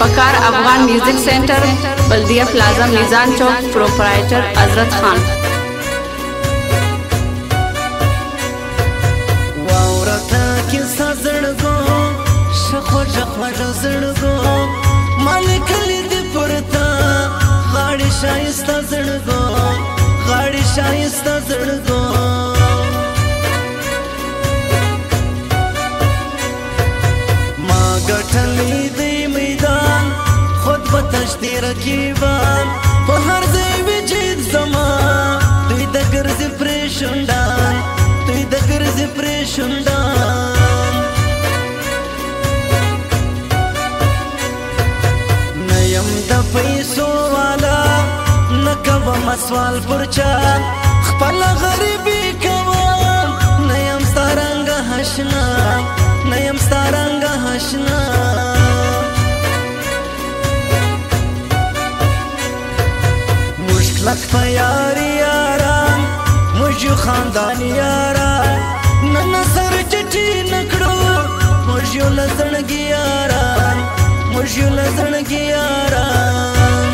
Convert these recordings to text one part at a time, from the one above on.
वकार Afghan music centre, बल्दिया प्लाजा, मीजान चौक, प्रोपराइटर हजरत खान। वावरता किस्सा जड़गो शखो जड़गो मालिक लिद पुरता गाड़ी शाइस्ता जड़गो गाड़ी शाइस्ता जड़गो गठली दे मैदान खुद बतश्ती रकीबान पर हर ज़ाय विजित ज़मान तुई दगर ज़ प्रेशुंडान तुई दगर ज़ प्रेशुंडान नयम द पैसो वाला नकब मसवाल पुरचान खपला गरीबी कवाम नयम सारंग हशना नयम सारंग हशना मुश्किल यारी यारान मुझे खानदान यारान न सर चिट्ठी नकड़ो मुझे लजन की यारान मुझे लजन की यारान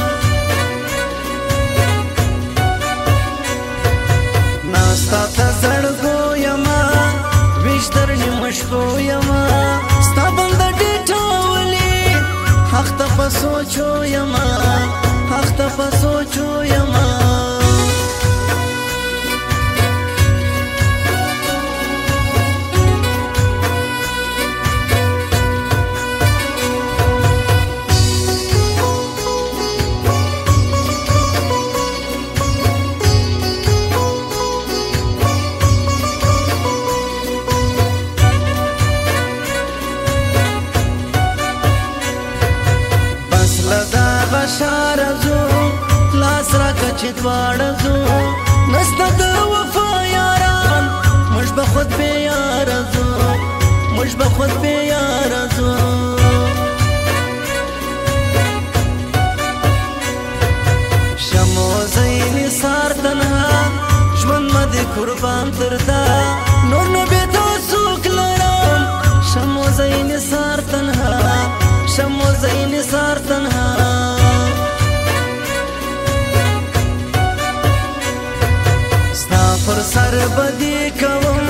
नास्ता तजड़ गो यमा विश्तर निमशको यमा स्ता बंदा डेटोली हक तप सोचो यमा हक तप सोचो यमा शारजो लासरा कचितवाड़जो नस्ता द वफा यारान मुझ बखुद पे यारजो मुझ बखुद पे यारजो शमो ज़ैनी सार तन्हा जवन मद कुर्बान तरदा नूर नबी तो सूख लराम शमो ज़ैनी सार तन्हा शमो ज़ैनी सार तन्हा पर सर बदी कवम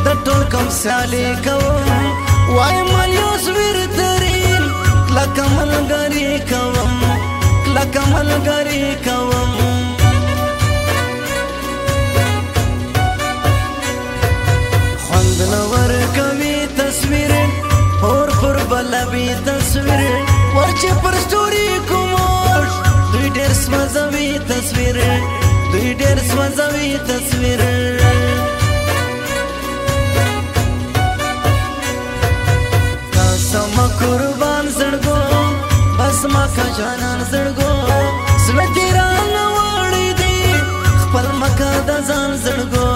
द टोल कम साले कवम वाय मलियोस वीर तरीन लकमल गरी कवम लकमल गरी कवम खंदनवर कवि तस्वीर और पर बलबी तस्वीर वर्चे पर स्टोरी कुमोश दुई डेर मजवी तस्वीर तुई डेर मजवी तस्वीर कसम कुर्बान जड़गो बस मा खजानान जड़गो स्वेतिरा नवाड़ी दी खपल मका दजान जड़गो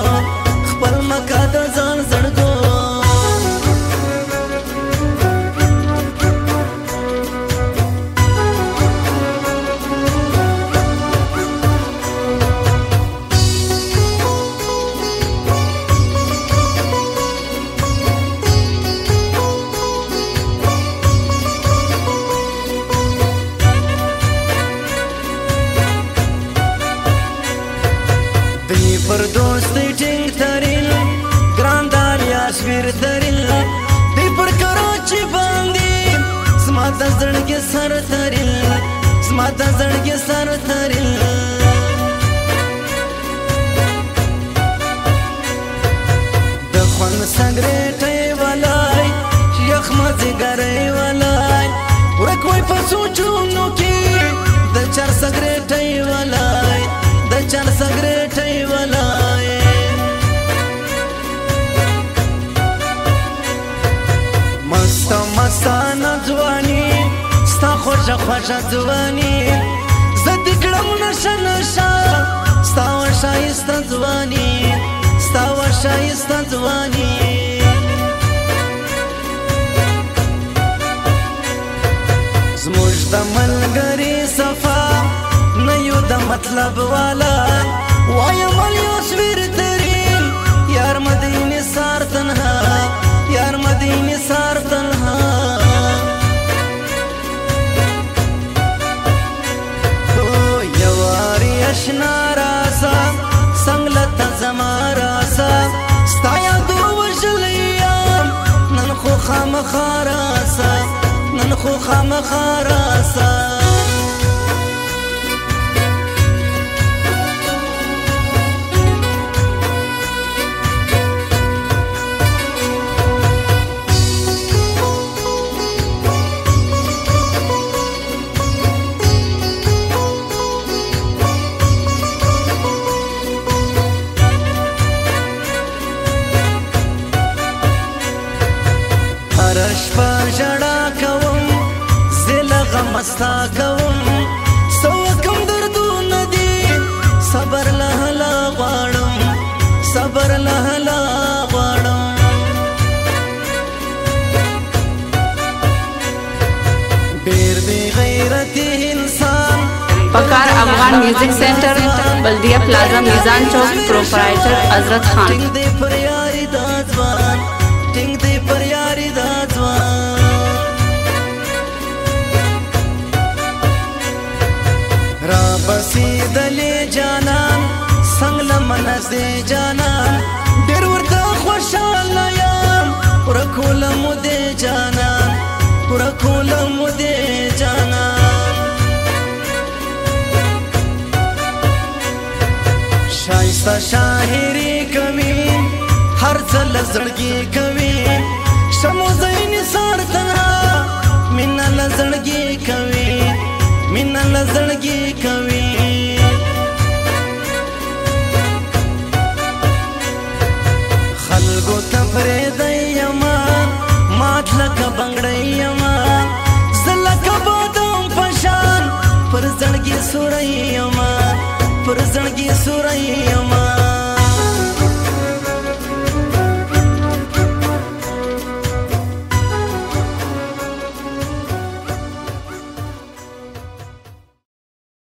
खपल मका दजान जड़गो पर दोस्ती टिंग तरिल ग्रांडाल याशवीर तरिल दी पर कराची बांदी स्माता जड़ के सर तरिल स्माता जड़ के सर तरिल दखन सगरेट वालाई यख मजे गरे वालाई और कोई पसू चुनो की द चार सगरेट वालाई द चार सगरेट वालाई मस्ता मस्ताना जवानी स्ता खोशा खोशा जवानी जदिकड़म नशा नशा स्ता वशा इस्ता जवानी स्ता वशा इस्ता जवानी जमुजदा मलगरी सफा नयू द मतलब वाला वाय मलियोस वीर तरीन यार मदीने सार तन्हा यार मदीने सार तन्हा خامخاراسا نن خو خامخاراسا شپه ژړا کوم زه غمستا کوم سو کوم دردونه دي صبر له لا غواړم صبر له لا غواړم ډېر بې غیرتي انسان پکار افغان میوزک سینټر بلدیه پلازا میزان چوک پروپرائٹر حضرت خان ټینګ دې پر یاري دا ځوان ټینګ دې پر یاري دا را بسیدلې جانان څنګه لمنځ دې جانان ډېر ورته خوشاله یم پوره کولم دې جانان پوره کولم دې جانان شایسته شاعري کوي هر څه له زړګي کوي